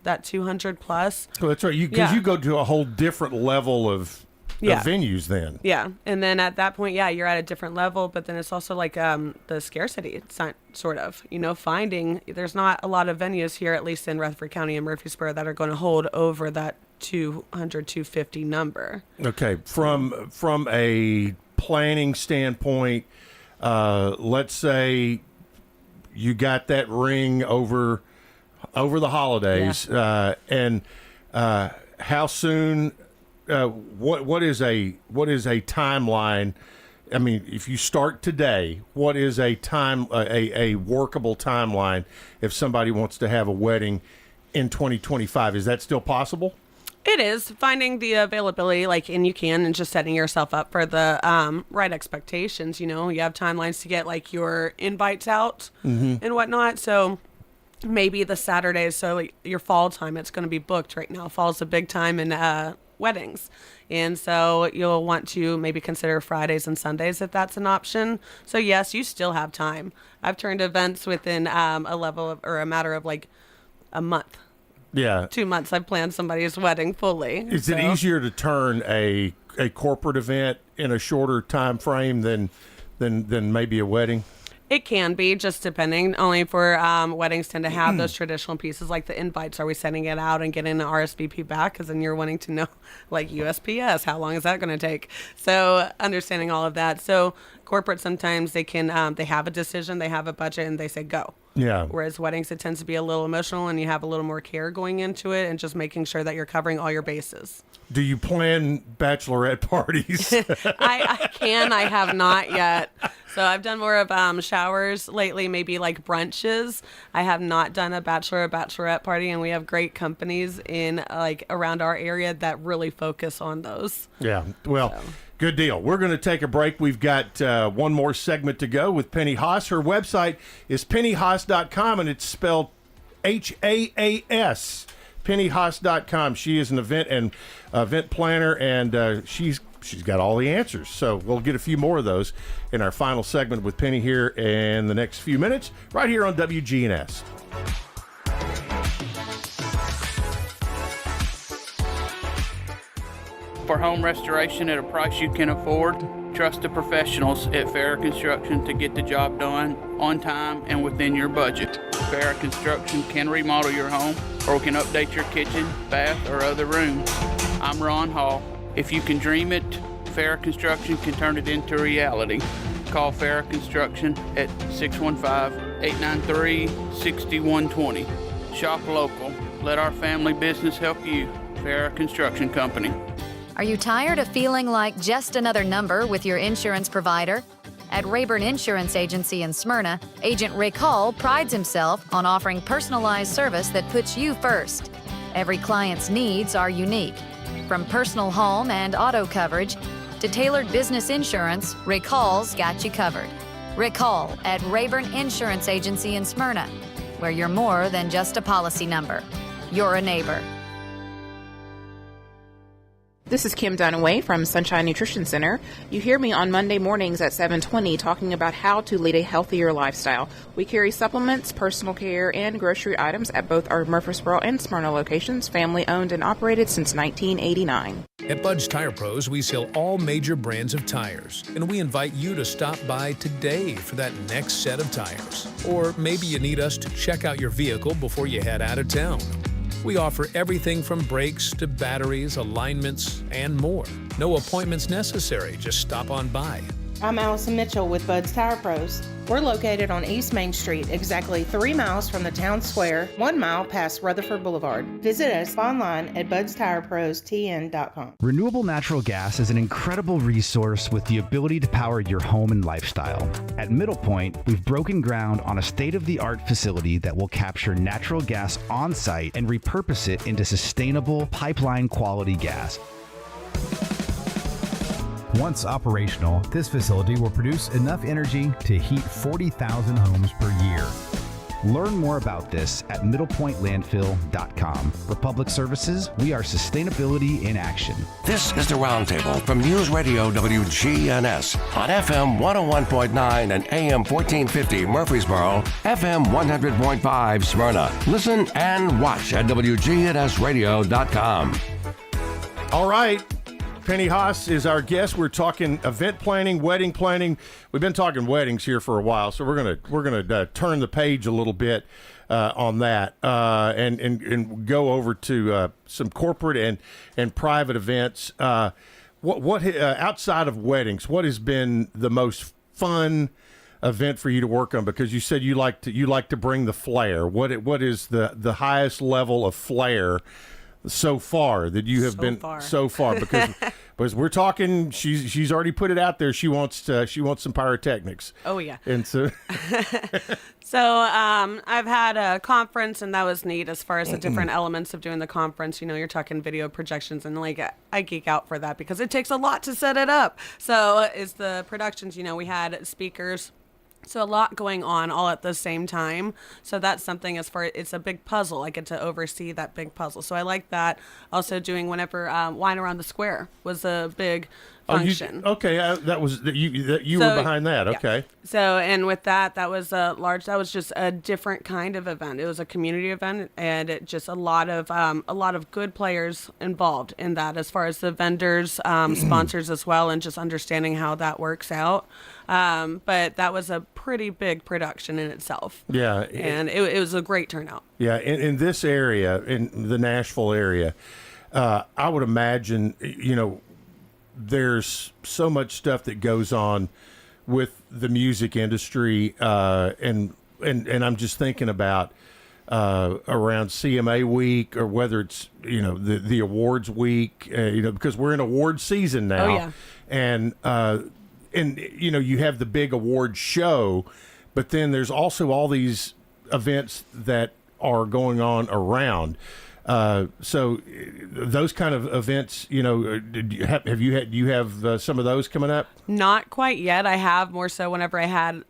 that 200 plus. Oh, that's right. Because you go to a whole different level of venues then. Yeah. And then at that point, you're at a different level, but then it's also like the scarcity, sort of, you know, finding, there's not a lot of venues here, at least in Rutherford County and Murfreesboro, that are going to hold over that 200, 250 number. Okay. From a planning standpoint, let's say you got that ring over the holidays, and how soon? What is a timeline? I mean, if you start today, what is a workable timeline if somebody wants to have a wedding in 2025? Is that still possible? It is, finding the availability, and just setting yourself up for the right expectations. You know, you have timelines to get like your invites out and whatnot. So maybe the Saturdays, so like your fall time, it's going to be booked right now. Fall's a big time in weddings. And so you'll want to maybe consider Fridays and Sundays if that's an option. So yes, you still have time. I've turned events within a matter of like a month. Yeah. 2 months I've planned somebody's wedding fully. Is it easier to turn a corporate event in a shorter time frame than maybe a wedding? It can be, just depending. Only for weddings tend to have those traditional pieces like the invites. Are we sending it out and getting an RSVP back? Because then you're wanting to know, like USPS, how long is that going to take? So understanding all of that. So corporate, sometimes they can they have a decision, they have a budget, and they say go. Yeah. Whereas weddings, it tends to be a little emotional, and you have a little more care going into it, and just making sure that you're covering all your bases. Do you plan bachelorette parties? I have not yet. So I've done more of showers lately, maybe like brunches. I have not done a bachelorette party, and we have great companies in like around our area that really focus on those. Yeah, well, good deal. We're going to take a break. We've got one more segment to go with Penny Haas. Her website is pennyhaas.com, and it's spelled HAAS. pennyhaas.com. She is an event planner, and she's got all the answers. So we'll get a few more of those in our final segment with Penny here in the next few minutes, right here on WGNS. For home restoration at a price you can afford, trust the professionals at Farrah Construction to get the job done on time and within your budget. Farrah Construction can remodel your home or can update your kitchen, bath, or other rooms. I'm Ron Hall. If you can dream it, Farrah Construction can turn it into reality. Call Farrah Construction at 615-893-6120. Shop local. Let our family business help you. Farrah Construction Company. Are you tired of feeling like just another number with your insurance provider? At Rayburn Insurance Agency in Smyrna, Agent Rick Hall prides himself on offering personalized service that puts you first. Every client's needs are unique. From personal home and auto coverage to tailored business insurance, Rick Hall's got you covered. Rick Hall at Rayburn Insurance Agency in Smyrna, where you're more than just a policy number. You're a neighbor. This is Kim Dunaway from Sunshine Nutrition Center. You hear me on Monday mornings at 7:20 talking about how to lead a healthier lifestyle. We carry supplements, personal care, and grocery items at both our Murfreesboro and Smyrna locations, family owned and operated since 1989. At Bud's Tire Pros, we sell all major brands of tires, and we invite you to stop by today for that next set of tires. Or maybe you need us to check out your vehicle before you head out of town. We offer everything from brakes to batteries, alignments, and more. No appointments necessary. Just stop on by. I'm Allison Mitchell with Bud's Tire Pros. We're located on East Main Street, exactly 3 miles from the town square, 1 mile past Rutherford Boulevard. Visit us online at budstirepros.tn.com. Renewable natural gas is an incredible resource with the ability to power your home and lifestyle. At Middle Point, we've broken ground on a state-of-the-art facility that will capture natural gas on-site and repurpose it into sustainable pipeline-quality gas. Once operational, this facility will produce enough energy to heat 40,000 homes per year. Learn more about this at middlepointlandfill.com. For public services, we are sustainability in action. This is the Roundtable from News Radio WGNS on FM 101.9 and AM 1450 Murfreesboro, FM 100.5 Smyrna. Listen and watch at wgnsradio.com. All right. Penny Haas is our guest. We're talking event planning, wedding planning. We've been talking weddings here for a while, so we're gonna turn the page a little bit on that and go over to some corporate and private events. What outside of weddings, what has been the most fun event for you to work on? Because you said you like to bring the flair. What is the highest level of flair so far that you have so far? Because we're talking, she's already put it out there. She wants some pyrotechnics. Oh yeah. And so I've had a conference, and that was neat as far as the different elements of doing the conference. You know, you're talking video projections, and like I geek out for that because it takes a lot to set it up. So it's the productions. You know, we had speakers. So a lot going on all at the same time. So that's something it's a big puzzle. I get to oversee that big puzzle. So I like that. Also doing whenever Wine Around the Square was a big function. That was you were behind that. Yeah. Okay. So, and with that was that was just a different kind of event. It was a community event, and it just a lot of good players involved in that, as far as the vendors, sponsors as well, and just understanding how that works out. But that was a pretty big production in itself. Yeah. And it was a great turnout. Yeah. In this area, in the Nashville area, I would imagine, there's so much stuff that goes on with the music industry, and I'm just thinking about around CMA week, or whether it's the awards week, because we're in award season now. Oh yeah. And you have the big award show, but then there's also all these events that are going on around. So those kind of events, do you have some of those coming up? Not quite yet. I have more so whenever I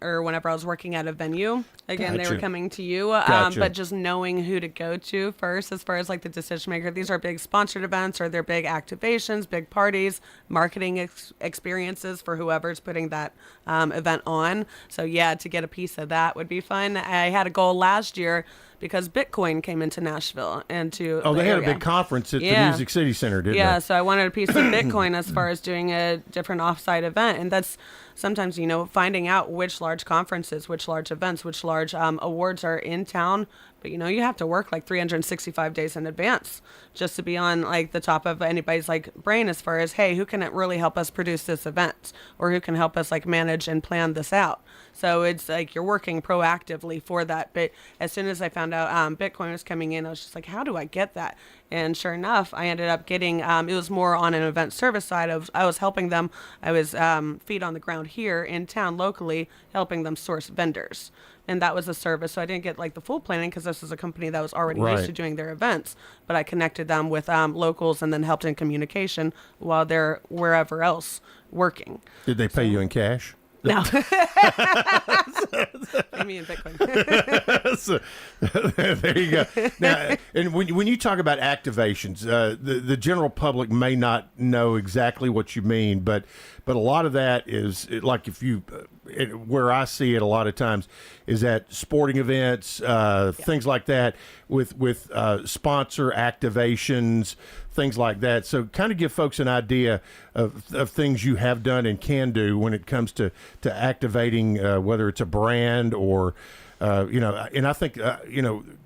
was working at a venue. Again, they were coming to you, but just knowing who to go to first as far as like the decision maker. These are big sponsored events or they're big activations, big parties, marketing experiences for whoever's putting that event on. So yeah, to get a piece of that would be fun. I had a goal last year because Bitcoin came into Nashville and to they had area. a big conference at the Music City Center, didn't they? Yeah, so I wanted a piece of Bitcoin as far as doing a different offsite event. And that's sometimes, finding out which large conferences, which large events, which large awards are in town. But, you have to work like 365 days in advance just to be on like the top of anybody's like brain as far as, hey, who can really help us produce this event or who can help us like manage and plan this out. So it's like you're working proactively for that. But as soon as I found out Bitcoin was coming in, I was just like, how do I get that? And sure enough, I ended up getting, it was more on an event service side of, I was helping them. I was feet on the ground here in town locally, helping them source vendors. And that was a service. So I didn't get like the full planning because this was a company that was already used to doing their events. But I connected them with locals and then helped in communication while they're wherever else working. Did they pay you in cash? No. Pay me in Bitcoin. So, there you go. Now, and when you talk about activations, the general public may not know exactly what you mean, but a lot of that is like if you, where I see it a lot of times is at sporting events, things like that with sponsor activations, things like that. So kind of give folks an idea of things you have done and can do when it comes to activating, whether it's a brand or, and I think,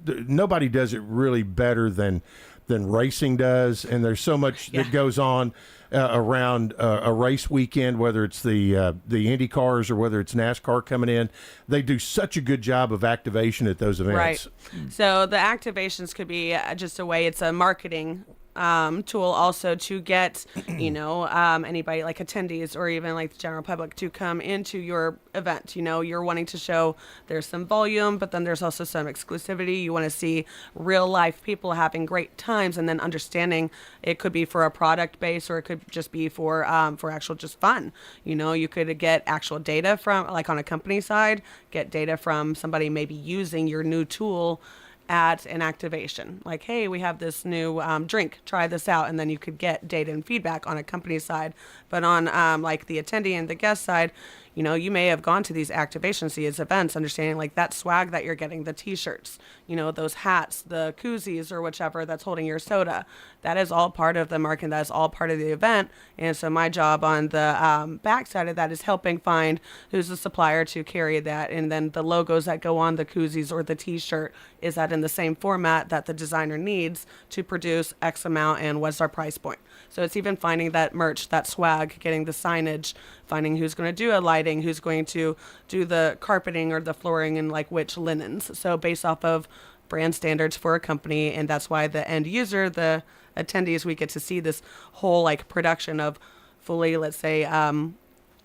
nobody does it really better than racing does. And there's so much that goes on around a race weekend, whether it's the Indy cars or whether it's NASCAR coming in. They do such a good job of activation at those events. Right. So the activations could be just a way, it's a marketing tool also to get, anybody like attendees or even like the general public to come into your event. You're wanting to show there's some volume, but then there's also some exclusivity. You want to see real life people having great times and then understanding it could be for a product base or it could just be for actual just fun. You could get actual data from like on a company side, get data from somebody maybe using your new tool at an activation, like, hey, we have this new drink, try this out, and then you could get data and feedback on a company side. But on like the attendee and the guest side, you may have gone to these activations, these events, understanding like that swag that you're getting, the t-shirts, those hats, the koozies or whichever that's holding your soda. That is all part of the marketing. That is all part of the event. And so my job on the backside of that is helping find who's the supplier to carry that. And then the logos that go on the koozies or the t-shirt, is that in the same format that the designer needs to produce X amount and what's our price point? So it's even finding that merch, that swag, getting the signage, finding who's going to do a lighting, who's going to do the carpeting or the flooring and like which linens. So based off of brand standards for a company, and that's why the end user, the attendees, we get to see this whole like production of fully, let's say,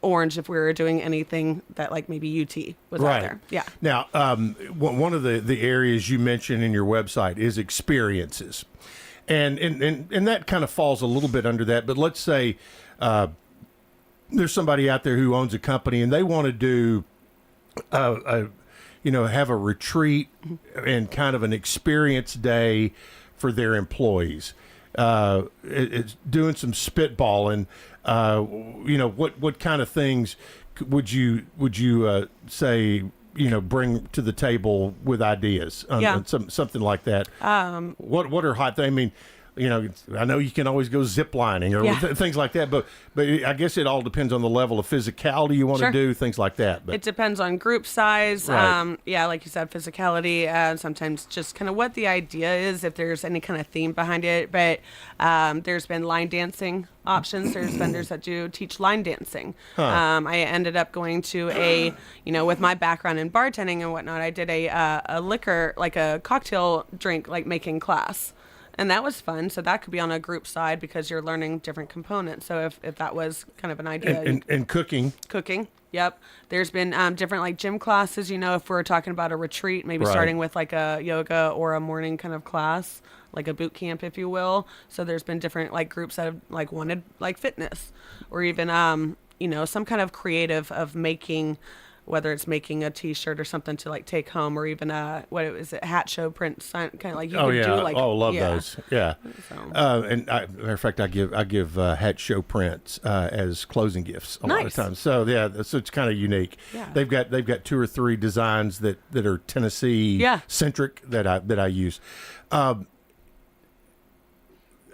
orange if we were doing anything that like maybe UT was out there. Yeah. Now, one of the areas you mentioned in your website is experiences. And that kind of falls a little bit under that. But let's say there's somebody out there who owns a company and they want to do, have a retreat and kind of an experience day for their employees. It's doing some spitballing. What kind of things would you say? Bring to the table with ideas on something like that. What are hot things? I mean, I know you can always go zip lining or things like that, but I guess it all depends on the level of physicality you want to do, things like that. But it depends on group size. Right. Like you said, physicality, sometimes just kind of what the idea is, if there's any kind of theme behind it. But there's been line dancing options. There's vendors that do teach line dancing. I ended up going to with my background in bartending and whatnot, I did a liquor, like a cocktail drink, like making class. And that was fun. So that could be on a group side because you're learning different components. So if that was kind of an idea. And cooking. Cooking. Yep. There's been different like gym classes, if we're talking about a retreat, maybe starting with like a yoga or a morning kind of class, like a boot camp, if you will. So there's been different like groups that have like wanted like fitness or even, some kind of creative of making whether it's making a T-shirt or something to like take home, or even hat show print sign, kind of like you can do like. Love those. Yeah. And matter of fact, I give hat show prints as closing gifts a lot of times. So so it's kind of unique. Yeah. They've got 2 or 3 designs that are Tennessee centric that I use.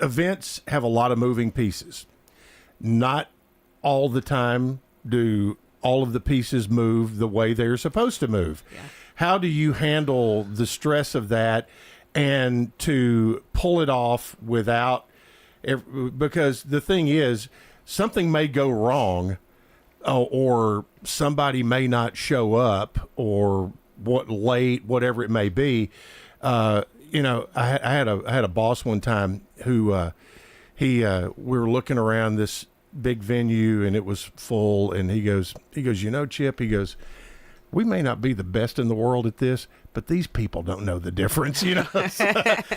Events have a lot of moving pieces. Not all the time do all of the pieces move the way they're supposed to move. Yeah. How do you handle the stress of that and to pull it off without, because the thing is, something may go wrong, or somebody may not show up, or whatever it may be. I had a boss one time who we were looking around this big venue and it was full, and he goes, Chip, he goes, we may not be the best in the world at this, but these people don't know the difference,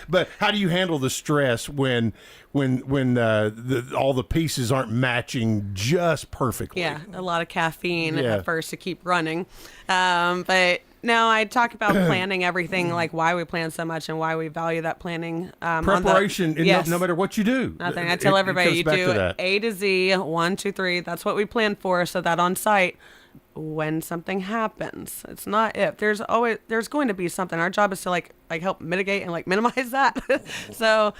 But how do you handle the stress when all the pieces aren't matching just perfectly? Yeah, a lot of caffeine at first to keep running. But no, I talk about planning everything, like why we plan so much and why we value that planning. Preparation, no matter what you do. Nothing. I tell everybody, you do A to Z, 1, 2, 3. That's what we plan for, so that on site, when something happens, it's not if. There's going to be something. Our job is to like help mitigate and like minimize that. So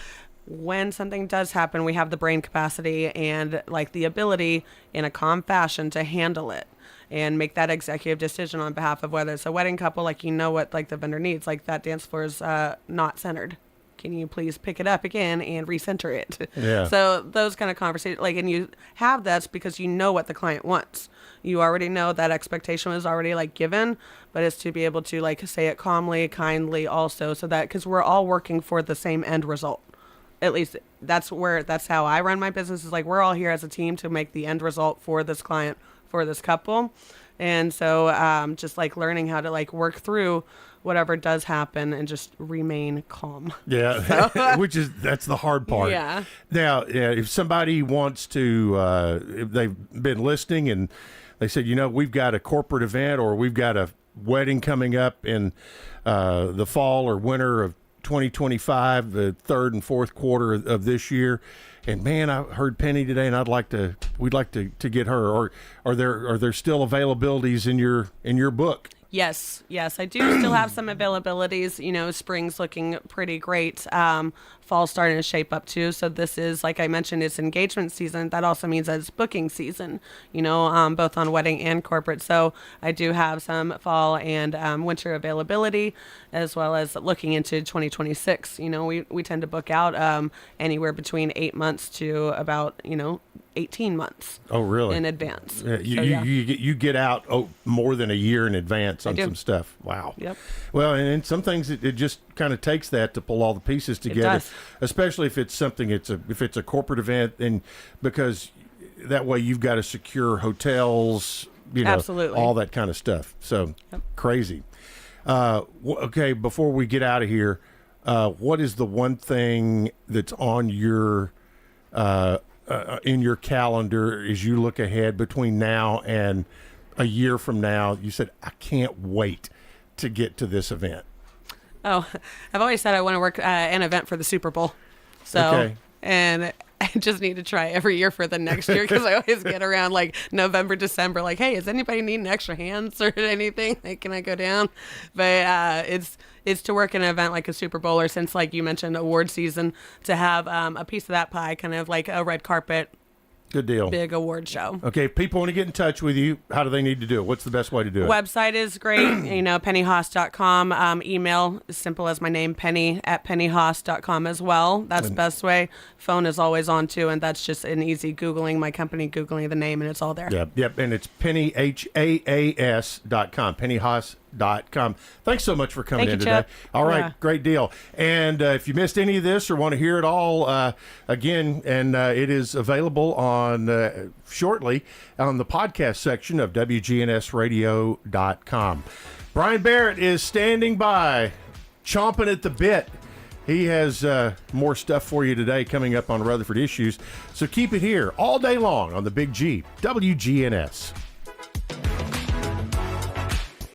when something does happen, we have the brain capacity and like the ability in a calm fashion to handle it and make that executive decision on behalf of whether it's a wedding couple, like what like the vendor needs, like that dance floor is not centered. Can you please pick it up again and recenter it? Yeah. So those kind of conversations, and you have that because you know what the client wants. You already know that expectation was already given, but it's to be able to say it calmly, kindly also, so that, because we're all working for the same end result. At least that's how I run my business, is we're all here as a team to make the end result for this client, for this couple. And so just learning how to work through whatever does happen and just remain calm. Yeah, so. That's the hard part. Yeah. Now, if somebody wants to, if they've been listening and they said, we've got a corporate event or we've got a wedding coming up in the fall or winter of 2025, the third and fourth quarter of this year, and man, I heard Penny today, and we'd like to get her. Or are there still availabilities in your book? Yes, I do still have some availabilities. Spring's looking pretty great. Fall's starting to shape up too. So this is, like I mentioned, it's engagement season. That also means that it's booking season, both on wedding and corporate. So I do have some fall and winter availability, as well as looking into 2026. We tend to book out anywhere between 8 months to about, 18 months. Oh, really? In advance. Yeah, you get out more than a year in advance on some stuff. Wow. Yep. Well, and some things it just kind of takes that to pull all the pieces together. It does. Especially if it's something if it's a corporate event, and because that way you've got to secure hotels, Absolutely. all that kind of stuff. So crazy. Okay, before we get out of here, what is the one thing that's on your in your calendar as you look ahead between now and a year from now? You said, I can't wait to get to this event. Oh, I've always said I want to work an event for the Super Bowl. So, and I just need to try every year for the next year, because I always get around November, December, hey, does anybody need an extra hands or anything? Can I go down? But it's to work an event like a Super Bowl, or since you mentioned award season, to have a piece of that pie, kind of like a red carpet. Good deal. Big award show. Okay, if people want to get in touch with you, how do they need to do it? What's the best way to do it? Website is great, pennyhaas.com. Email as simple as my name, penny@pennyhaas.com as well. That's the best way. Phone is always on too, and that's just an easy Googling my company, Googling the name, and it's all there. Yep, and it's pennyhaas.com, pennyhaas.com. Thanks so much for coming in today. Chip. All right, great deal. And if you missed any of this or want to hear it all again, and it is available on shortly on the podcast section of wgnsradio.com. Brian Barrett is standing by, chomping at the bit. He has more stuff for you today coming up on Rutherford Issues. So keep it here all day long on the Big G, WGNS.